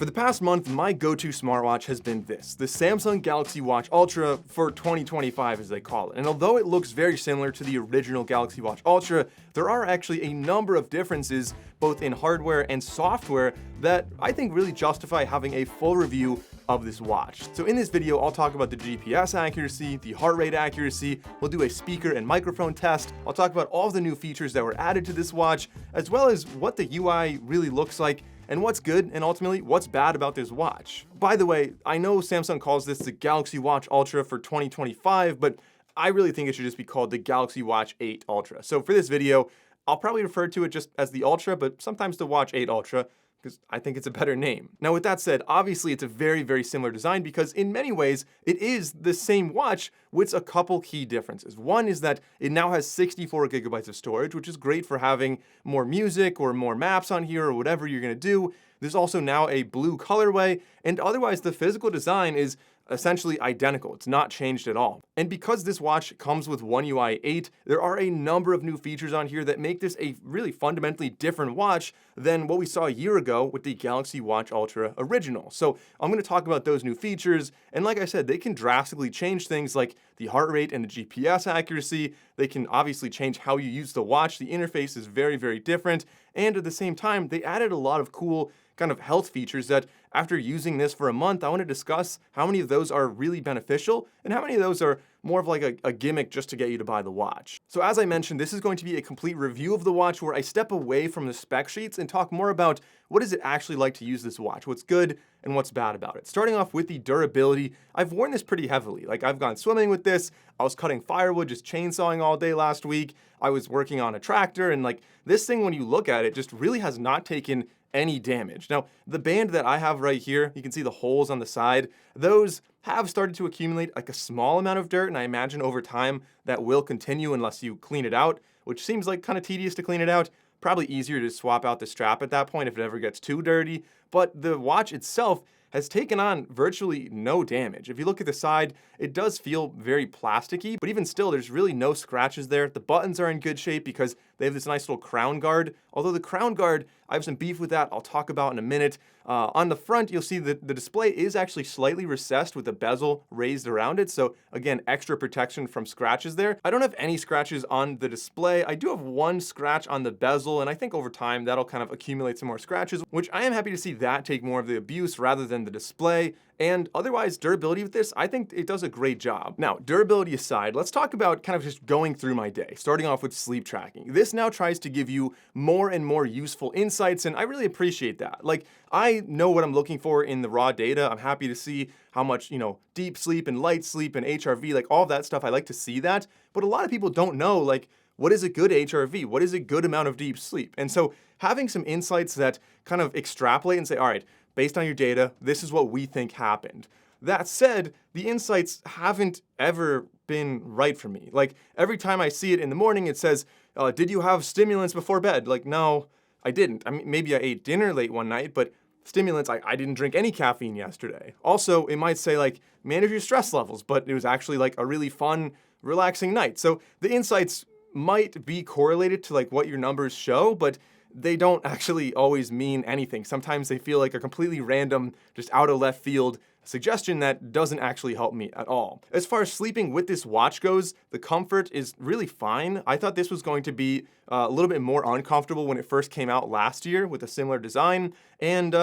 For the past month, my go-to smartwatch has been this, the Samsung Galaxy Watch Ultra for 2025 as they call it. And although it looks very similar to the original Galaxy Watch Ultra, there are actually a number of differences both in hardware and software that I think really justify having a full review of this watch. So in this video, I'll talk about the GPS accuracy, the heart rate accuracy, we'll do a speaker and microphone test, I'll talk about all of the new features that were added to this watch, as well as what the UI really looks like and what's good and ultimately what's bad about this watch. By the way, I know Samsung calls this the Galaxy Watch Ultra for 2025, but I really think it should just be called the Galaxy Watch 8 Ultra. So for this video, I'll probably refer to it just as the Ultra, but sometimes the Watch 8 Ultra, because I think it's a better name. Now with that said, obviously it's a very, very similar design because in many ways it is the same watch with a couple key differences. One is that it now has 64 gigabytes of storage, which is great for having more music or more maps on here or whatever you're gonna do. There's also now a blue colorway, and otherwise the physical design is essentially identical. It's not changed at all. And because this watch comes with One UI 8, there are a number of new features on here that make this a really fundamentally different watch than what we saw a year ago with the Galaxy Watch Ultra original. So I'm going to talk about those new features, and like I said, they can drastically change things like the heart rate and the GPS accuracy. They can obviously change how you use the watch. The interface is very, very different, and at the same time, they added a lot of cool kind of health features that after using this for a month, I want to discuss how many of those are really beneficial and how many of those are more of like a gimmick just to get you to buy the watch. So as I mentioned, this is going to be a complete review of the watch where I step away from the spec sheets and talk more about what is it actually like to use this watch, what's good and what's bad about it. Starting off with the durability, I've worn this pretty heavily. Like I've gone swimming with this, I was cutting firewood, just chainsawing all day last week, I was working on a tractor, and like this thing, when you look at it, just really has not taken any damage. Now, the band that I have right here, you can see the holes on the side, those have started to accumulate like a small amount of dirt, and I imagine over time that will continue unless you clean it out, which seems like kind of tedious to clean it out. Probably easier to swap out the strap at that point if it ever gets too dirty, but the watch itself has taken on virtually no damage. If you look at the side, it does feel very plasticky, but even still, there's really no scratches there. The buttons are in good shape because they have this nice little crown guard, although the crown guard, I have some beef with that I'll talk about in a minute. On the front, you'll see that the display is actually slightly recessed with the bezel raised around it, so again, extra protection from scratches there. I don't have any scratches on the display. I do have one scratch on the bezel, and I think over time that'll kind of accumulate some more scratches, which I am happy to see that take more of the abuse rather than the display. And otherwise, durability with this, I think it does a great job. Now, durability aside, let's talk about kind of just going through my day, starting off with sleep tracking. This now tries to give you more and more useful insights, and I really appreciate that. Like, I know what I'm looking for in the raw data. I'm happy to see how much, deep sleep and light sleep and HRV, like all of that stuff, I like to see that. But a lot of people don't know, like, what is a good HRV? What is a good amount of deep sleep? And so having some insights that kind of extrapolate and say, all right, based on your data, this is what we think happened. That said, the insights haven't ever been right for me. Like every time I see it in the morning, it says, did you have stimulants before bed? Like, no, I didn't. I mean, maybe I ate dinner late one night, but stimulants, I didn't drink any caffeine yesterday. Also, it might say like, manage your stress levels, but it was actually like a really fun, relaxing night. So the insights might be correlated to like what your numbers show, but they don't actually always mean anything. Sometimes they feel like a completely random, just out of left field suggestion that doesn't actually help me at all. As far as sleeping with this watch goes, the comfort is really fine. I thought this was going to be a little bit more uncomfortable when it first came out last year with a similar design, and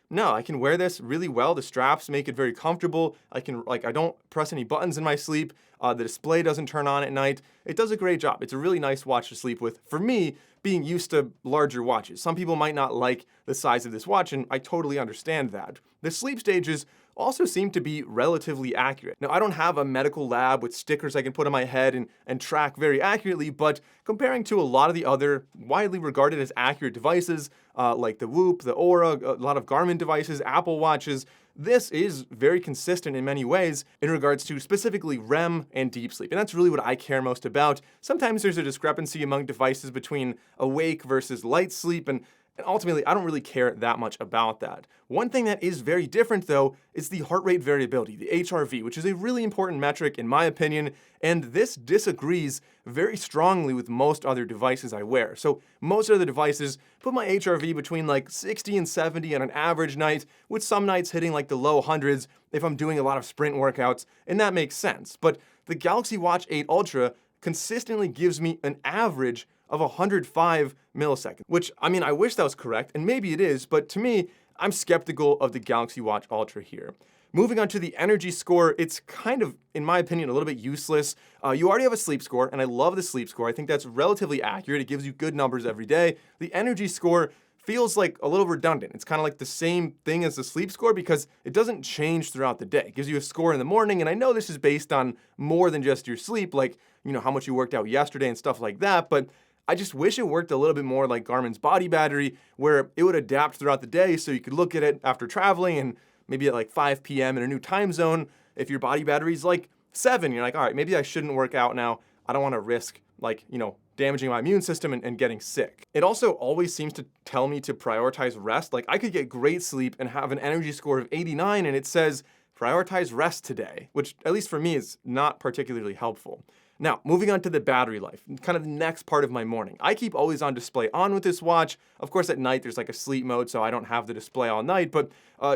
no, I can wear this really well. The straps make it very comfortable. I don't press any buttons in my sleep. The display doesn't turn on at night. It does a great job. It's a really nice watch to sleep with. For me, being used to larger watches, some people might not like the size of this watch, and I totally understand that. The sleep stages also seem to be relatively accurate. Now, I don't have a medical lab with stickers I can put on my head and track very accurately, but comparing to a lot of the other widely regarded as accurate devices, like the Whoop, the Aura, a lot of Garmin devices, Apple Watches, this is very consistent in many ways in regards to specifically REM and deep sleep. And that's really what I care most about. Sometimes there's a discrepancy among devices between awake versus light sleep, and And ultimately, I don't really care that much about that. One thing that is very different though is the heart rate variability, the HRV, which is a really important metric in my opinion, and this disagrees very strongly with most other devices I wear. So most other devices put my HRV between like 60 and 70 on an average night, with some nights hitting like the low hundreds if I'm doing a lot of sprint workouts, and that makes sense. But the Galaxy Watch 8 Ultra consistently gives me an average of 105 milliseconds, which, I mean, I wish that was correct, and maybe it is, but to me, I'm skeptical of the Galaxy Watch Ultra here. Moving on to the energy score, it's kind of, in my opinion, a little bit useless. You already have a sleep score, and I love the sleep score. I think that's relatively accurate. It gives you good numbers every day. The energy score feels like a little redundant. It's kind of like the same thing as the sleep score because it doesn't change throughout the day. It gives you a score in the morning, and I know this is based on more than just your sleep, like, you know, how much you worked out yesterday and stuff like that, but I just wish it worked a little bit more like Garmin's body battery, where it would adapt throughout the day so you could look at it after traveling and maybe at like 5 p.m. in a new time zone. If your body battery's like 7, you're like, all right, maybe I shouldn't work out now. I don't want to risk like, you know, damaging my immune system and getting sick. It also always seems to tell me to prioritize rest. Like I could get great sleep and have an energy score of 89 and it says prioritize rest today, which at least for me is not particularly helpful. Now, moving on to the battery life, kind of the next part of my morning. I keep always on display on with this watch. Of course, at night, there's like a sleep mode, so I don't have the display all night, but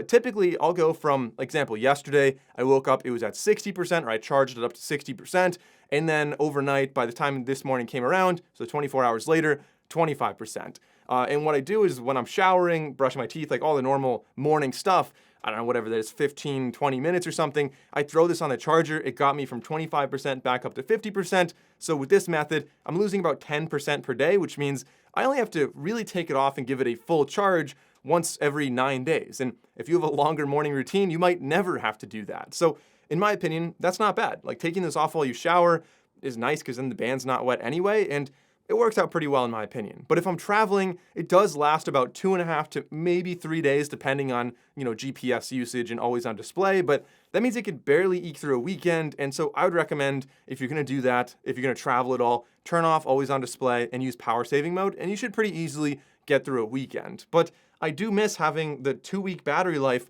typically I'll go from, example, yesterday, I woke up, it was at 60%, or I charged it up to 60%, and then overnight, by the time this morning came around, so 24 hours later, 25%. And what I do is when I'm showering, brushing my teeth, like all the normal morning stuff, I don't know, whatever that is, 15, 20 minutes or something, I throw this on the charger. It got me from 25% back up to 50%. So with this method, I'm losing about 10% per day, which means I only have to really take it off and give it a full charge once every 9 days. And if you have a longer morning routine, you might never have to do that. So in my opinion, that's not bad. Like taking this off while you shower is nice because then the band's not wet anyway, and it works out pretty well in my opinion. But if I'm traveling, it does last about 2.5 to maybe 3 days, depending on, you know, GPS usage and always on display. But that means it could barely eke through a weekend. And so I would recommend, if you're gonna do that, if you're gonna travel at all, turn off always on display and use power saving mode, and you should pretty easily get through a weekend. But I do miss having the 2-week battery life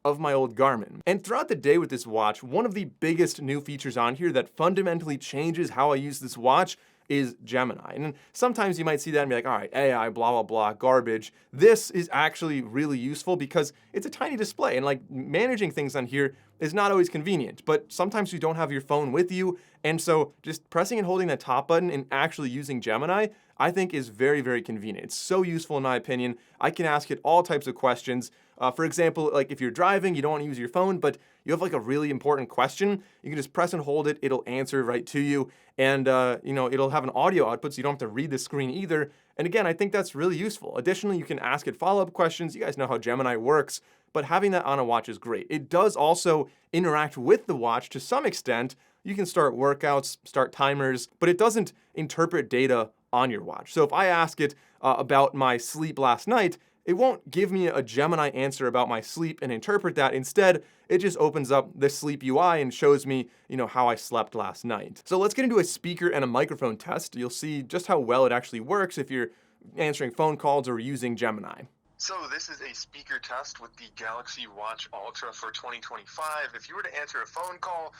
of my old Garmin. And throughout the day with this watch, one of the biggest new features on here that fundamentally changes how I use this watch is Gemini. And sometimes you might see that and be like, all right, AI, blah, blah, blah, garbage. This is actually really useful because it's a tiny display and like managing things on here is not always convenient, but sometimes you don't have your phone with you. And so just pressing and holding that top button and actually using Gemini, I think is very, very convenient. It's so useful in my opinion. I can ask it all types of questions. For example, like if you're driving, you don't want to use your phone, but you have like a really important question, you can just press and hold it, it'll answer right to you, and you know, it'll have an audio output so you don't have to read the screen either. And again, I think that's really useful. Additionally, you can ask it follow-up questions. You guys know how Gemini works, but having that on a watch is great. It does also interact with the watch to some extent. You can start workouts, start timers, but it doesn't interpret data on your watch. So if I ask it about my sleep last night, it won't give me a Gemini answer about my sleep and interpret that. Instead, it just opens up the sleep UI and shows me, you know, how I slept last night. So let's get into a speaker and a microphone test. You'll see just how well it actually works if you're answering phone calls or using Gemini. So this is a speaker test with the Galaxy Watch Ultra for 2025. If you were to answer a phone call,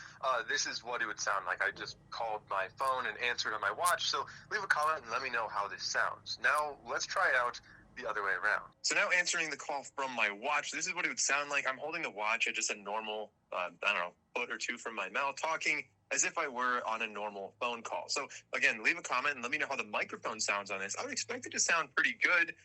this is what it would sound like. I just called my phone and answered on my watch. So leave a comment and let me know how this sounds. Now let's try it out the other way around. So now answering the call from my watch, this is what it would sound like. I'm holding the watch at just a normal, I don't know, foot or two from my mouth, talking as if I were on a normal phone call. So again, leave a comment and let me know how the microphone sounds on this. I would expect it to sound pretty good,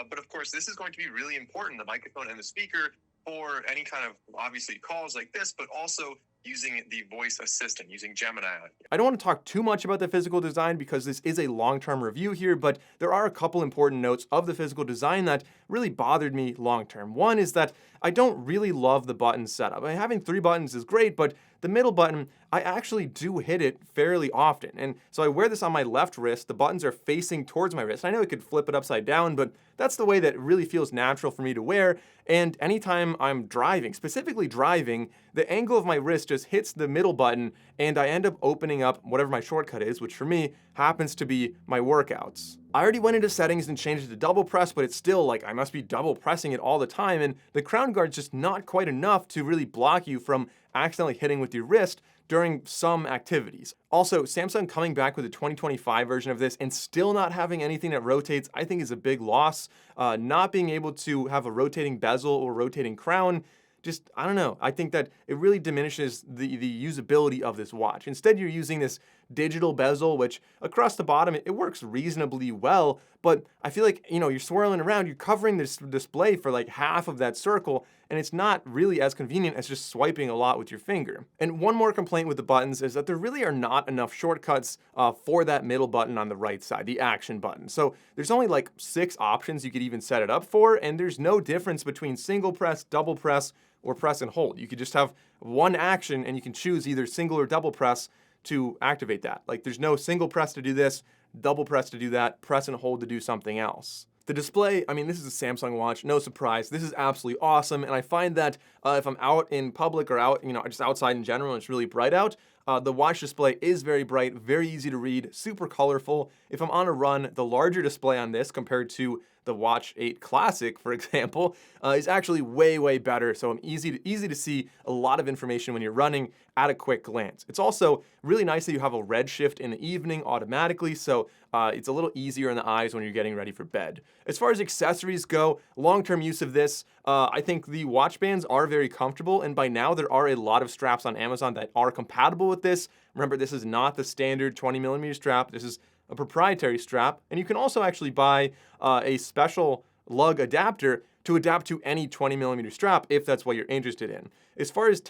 but of course, this is going to be really important, the microphone and the speaker, for any kind of, obviously, calls like this, but also using the voice assistant, using Gemini. I don't want to talk too much about the physical design because this is a long-term review here, but there are a couple important notes of the physical design that really bothered me long-term. One is that I don't really love the button setup. I mean, having 3 buttons is great, but the middle button, I actually do hit it fairly often. And so I wear this on my left wrist, the buttons are facing towards my wrist. I know I could flip it upside down, but that's the way that it really feels natural for me to wear. And anytime I'm driving, specifically driving, the angle of my wrist just hits the middle button and I end up opening up whatever my shortcut is, which for me, happens to be my workouts. I already went into settings and changed it to double press, but it's still like I must be double pressing it all the time, and the crown guard's just not quite enough to really block you from accidentally hitting with your wrist during some activities. Also, Samsung coming back with a 2025 version of this and still not having anything that rotates, I think is a big loss. Not being able to have a rotating bezel or rotating crown, just, I don't know. I think that it really diminishes the usability of this watch. Instead, you're using this digital bezel, which across the bottom, it works reasonably well, but I feel like, you're swirling around, you're covering this display for like half of that circle, and it's not really as convenient as just swiping a lot with your finger. And one more complaint with the buttons is that there really are not enough shortcuts for that middle button on the right side, the action button. So there's only like 6 options you could even set it up for, and there's no difference between single press, double press, or press and hold. You could just have one action and you can choose either single or double press to activate that. Like there's no single press to do this, double press to do that, press and hold to do something else. The display, I mean, this is a Samsung watch, no surprise. This is absolutely awesome, and I find that if I'm out in public or out, just outside in general, and it's really bright out, the watch display is very bright, very easy to read, super colorful. If I'm on a run, the larger display on this compared to the Watch8 Classic, for example, is actually way, way better. So I'm easy to see a lot of information when you're running at a quick glance. It's also really nice that you have a red shift in the evening automatically, so it's a little easier in the eyes when you're getting ready for bed. As far as accessories go, long-term use of this, I think the watch bands are very comfortable, and by now there are a lot of straps on Amazon that are compatible with this. Remember, this is not the standard 20mm strap. This is a proprietary strap, and you can also actually buy a special lug adapter to adapt to any 20mm strap if that's what you're interested in. As far as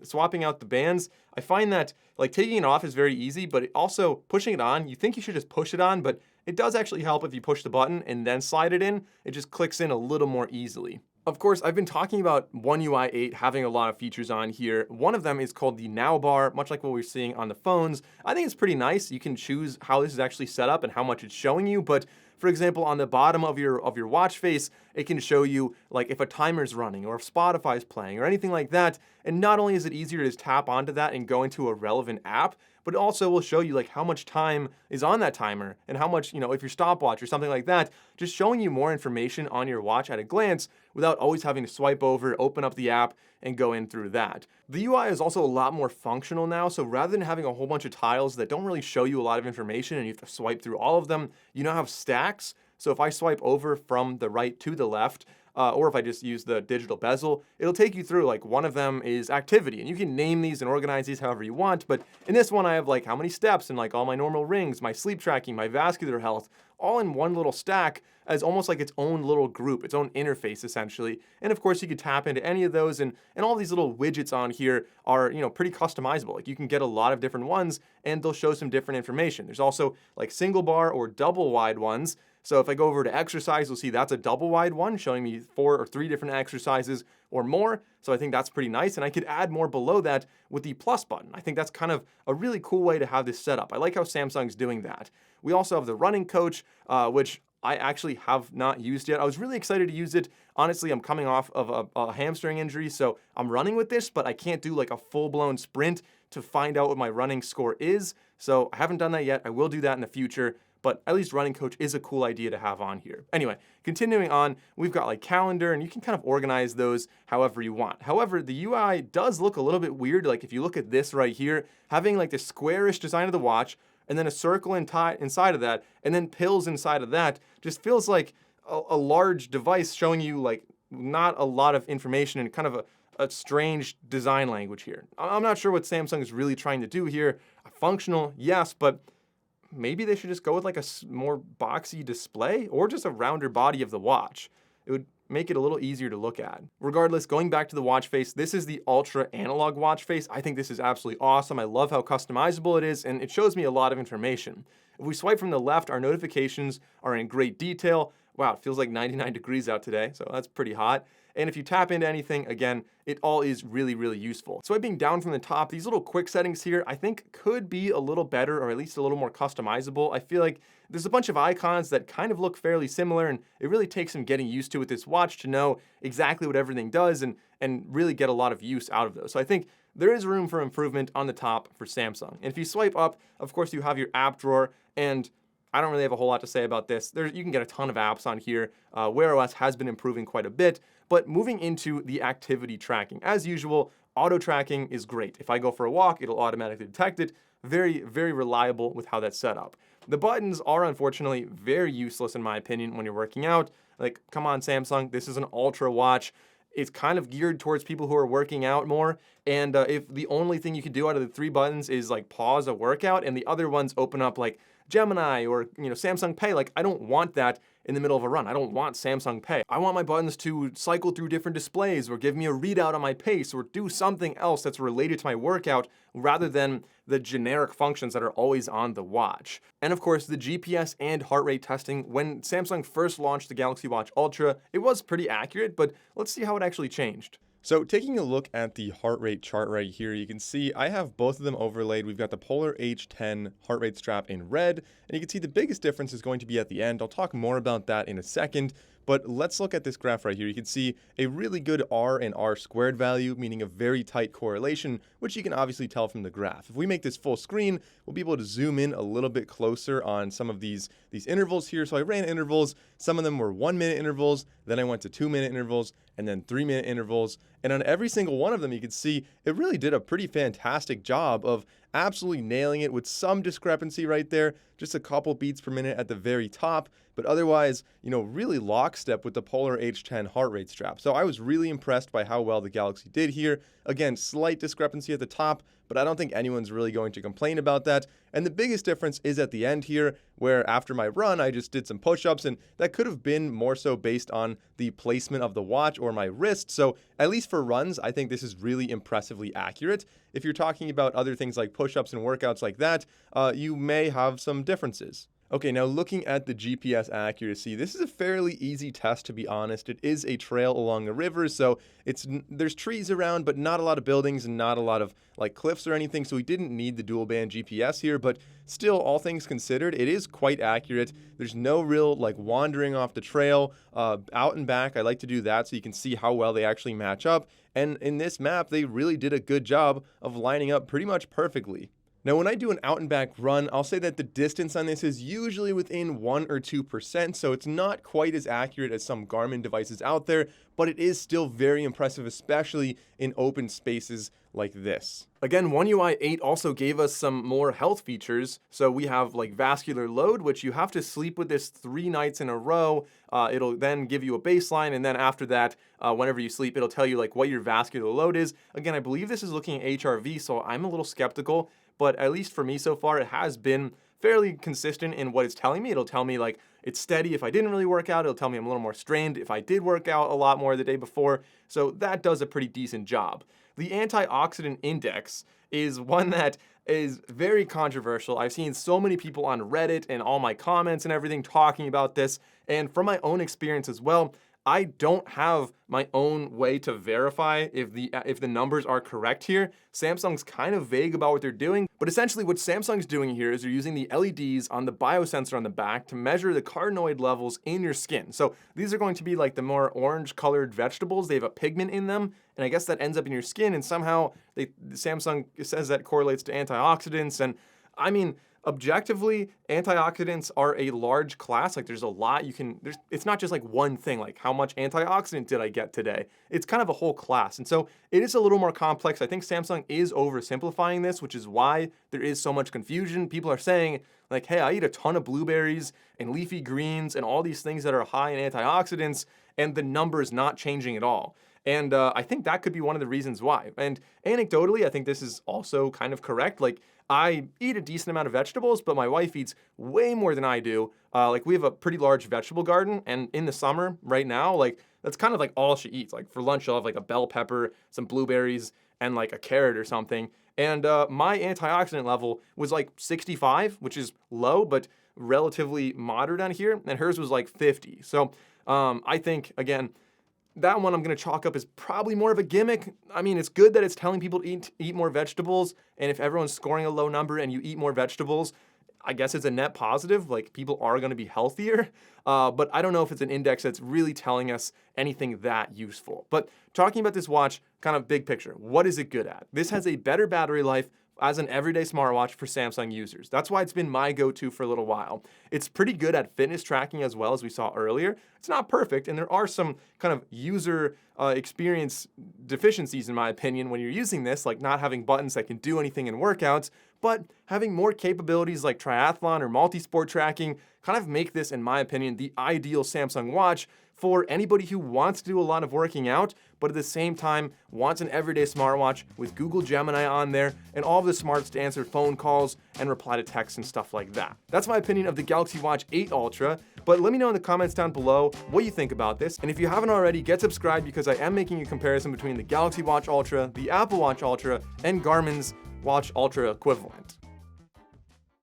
swapping out the bands, I find that like taking it off is very easy, but also pushing it on, you think you should just push it on, but it does actually help if you push the button and then slide it in. It just clicks in a little more easily. Of course, I've been talking about One UI 8 having a lot of features on here. One of them is called the Now bar, much like what we're seeing on the phones. I think it's pretty nice. You can choose how this is actually set up and how much it's showing you, but for example, on the bottom of your watch face, it can show you like if a timer's running or if Spotify's playing or anything like that. And not only is it easier to just tap onto that and go into a relevant app, but it also will show you like how much time is on that timer and how much, if your stopwatch or something like that, just showing you more information on your watch at a glance without always having to swipe over, open up the app, and go in through that. The UI is also a lot more functional now, so rather than having a whole bunch of tiles that don't really show you a lot of information and you have to swipe through all of them, you now have stacks. So if I swipe over from the right to the left, or if I just use the digital bezel, it'll take you through, like one of them is activity, and you can name these and organize these however you want, but in this one I have like how many steps and like all my normal rings, my sleep tracking, my vascular health, all in one little stack as almost like its own little group, its own interface essentially. And of course you could tap into any of those, and all these little widgets on here are, pretty customizable. Like you can get a lot of different ones and they'll show some different information. There's also like single bar or double wide ones. So if I go over to exercise, you'll see that's a double wide one showing me 4 or 3 different exercises or more. So I think that's pretty nice. And I could add more below that with the plus button. I think that's kind of a really cool way to have this set up. I like how Samsung's doing that. We also have the running coach, which I actually have not used yet. I was really excited to use it. Honestly, I'm coming off of a hamstring injury, so I'm running with this, but I can't do like a full-blown sprint to find out what my running score is. So I haven't done that yet. I will do that in the future. But at least running coach is a cool idea to have on here. Anyway, continuing on, we've got like calendar, and you can kind of organize those however you want. However, the UI does look a little bit weird. Like if you look at this right here, having like the squarish design of the watch, and then a circle inside of that, and then pills inside of that, just feels like a large device showing you like not a lot of information and kind of a strange design language here. I'm not sure what Samsung is really trying to do here. Functional, yes, but maybe they should just go with like a more boxy display or just a rounder body of the watch. It would make it a little easier to look at. Regardless, going back to the watch face, this is the Ultra analog watch face. I think this is absolutely awesome. I love how customizable it is, and it shows me a lot of information. If we swipe from the left, our notifications are in great detail. Wow, it feels like 99 degrees out today, so that's pretty hot. And if you tap into anything, again, it all is really, really useful. Swiping down from the top, these little quick settings here, I think could be a little better or at least a little more customizable. I feel like there's a bunch of icons that kind of look fairly similar, and it really takes some getting used to with this watch to know exactly what everything does and really get a lot of use out of those. So I think there is room for improvement on the top for Samsung. And if you swipe up, of course, you have your app drawer, and I don't really have a whole lot to say about this. You can get a ton of apps on here. Wear OS has been improving quite a bit, but moving into the activity tracking. As usual, auto tracking is great. If I go for a walk, it'll automatically detect it. Very, very reliable with how that's set up. The buttons are unfortunately very useless in my opinion when you're working out. Like, come on Samsung, this is an Ultra watch. It's kind of geared towards people who are working out more. And if the only thing you can do out of the 3 buttons is like pause a workout and the other ones open up like Gemini or Samsung Pay, like I don't want that in the middle of a run. I don't want Samsung Pay. I want my buttons to cycle through different displays or give me a readout on my pace or do something else that's related to my workout rather than the generic functions that are always on the watch. And of course, the GPS and heart rate testing. When Samsung first launched the Galaxy Watch Ultra, it was pretty accurate, but let's see how it actually changed. So taking a look at the heart rate chart right here, you can see I have both of them overlaid. We've got the Polar H10 heart rate strap in red, and you can see the biggest difference is going to be at the end. I'll talk more about that in a second, but let's look at this graph right here. You can see a really good R and R squared value, meaning a very tight correlation, which you can obviously tell from the graph. If we make this full screen, we'll be able to zoom in a little bit closer on some of these intervals here. So I ran intervals. Some of them were 1-minute intervals, then I went to 2-minute intervals, and then 3-minute intervals. And on every single one of them, you can see it really did a pretty fantastic job of absolutely nailing it with some discrepancy right there, just a couple beats per minute at the very top, but otherwise, really lockstep with the Polar H10 heart rate strap. So I was really impressed by how well the Galaxy did here. Again, slight discrepancy at the top, but I don't think anyone's really going to complain about that. And the biggest difference is at the end here, where after my run, I just did some push-ups, and that could have been more so based on the placement of the watch or my wrist. So at least for runs, I think this is really impressively accurate. If you're talking about other things like push-ups and workouts like that, you may have some differences. Okay, now looking at the GPS accuracy, this is a fairly easy test, to be honest. It is a trail along a river, so there's trees around, but not a lot of buildings and not a lot of like cliffs or anything, so we didn't need the dual band GPS here, but still, all things considered, it is quite accurate. There's no real like wandering off the trail. Out and back, I like to do that so you can see how well they actually match up, and in this map, they really did a good job of lining up pretty much perfectly. Now, when I do an out and back run, I'll say that the distance on this is usually within 1 or 2%, so it's not quite as accurate as some Garmin devices out there, but it is still very impressive, especially in open spaces like this. Again, One UI 8 also gave us some more health features. So we have like vascular load, which you have to sleep with this 3 nights in a row. It'll then give you a baseline, and then after that, whenever you sleep, it'll tell you like what your vascular load is. Again, I believe this is looking at HRV, so I'm a little skeptical. But at least for me so far, it has been fairly consistent in what it's telling me. It'll tell me like it's steady if I didn't really work out. It'll tell me I'm a little more strained if I did work out a lot more the day before. So that does a pretty decent job. The antioxidant index is one that is very controversial. I've seen so many people on Reddit and all my comments and everything talking about this. And from my own experience as well, I don't have my own way to verify if the numbers are correct here. Samsung's kind of vague about what they're doing, but essentially what Samsung's doing here is they're using the LEDs on the biosensor on the back to measure the carotenoid levels in your skin. So these are going to be like the more orange colored vegetables. They have a pigment in them, and I guess that ends up in your skin, and somehow Samsung says that correlates to antioxidants. And I mean, objectively, antioxidants are a large class. Like there's a lot it's not just like one thing, like how much antioxidant did I get today? It's kind of a whole class. And so it is a little more complex. I think Samsung is oversimplifying this, which is why there is so much confusion. People are saying like, hey, I eat a ton of blueberries and leafy greens and all these things that are high in antioxidants, and the number is not changing at all. And I think that could be one of the reasons why. And anecdotally, I think this is also kind of correct. Like I eat a decent amount of vegetables, but my wife eats way more than I do. Like we have a pretty large vegetable garden, and in the summer right now, like that's kind of like all she eats. Like for lunch, she'll have like a bell pepper, some blueberries, and like a carrot or something. And my antioxidant level was like 65, which is low, but relatively moderate on here. And hers was like 50. So I think, again, that one I'm going to chalk up as probably more of a gimmick. I mean, it's good that it's telling people to eat more vegetables, and if everyone's scoring a low number and you eat more vegetables, I guess it's a net positive, like people are gonna be healthier, but I don't know if it's an index that's really telling us anything that useful. But talking about this watch, kind of big picture, what is it good at? This has a better battery life as an everyday smartwatch for Samsung users. That's why it's been my go-to for a little while. It's pretty good at fitness tracking as well, as we saw earlier. It's not perfect, and there are some kind of user experience deficiencies, in my opinion, when you're using this, like not having buttons that can do anything in workouts, but having more capabilities like triathlon or multi-sport tracking kind of make this, in my opinion, the ideal Samsung watch for anybody who wants to do a lot of working out, but at the same time wants an everyday smartwatch with Google Gemini on there and all of the smarts to answer phone calls and reply to texts and stuff like that. That's my opinion of the Galaxy Watch 8 Ultra, but let me know in the comments down below what you think about this. And if you haven't already, get subscribed because I am making a comparison between the Galaxy Watch Ultra, the Apple Watch Ultra, and Garmin's Watch Ultra equivalent.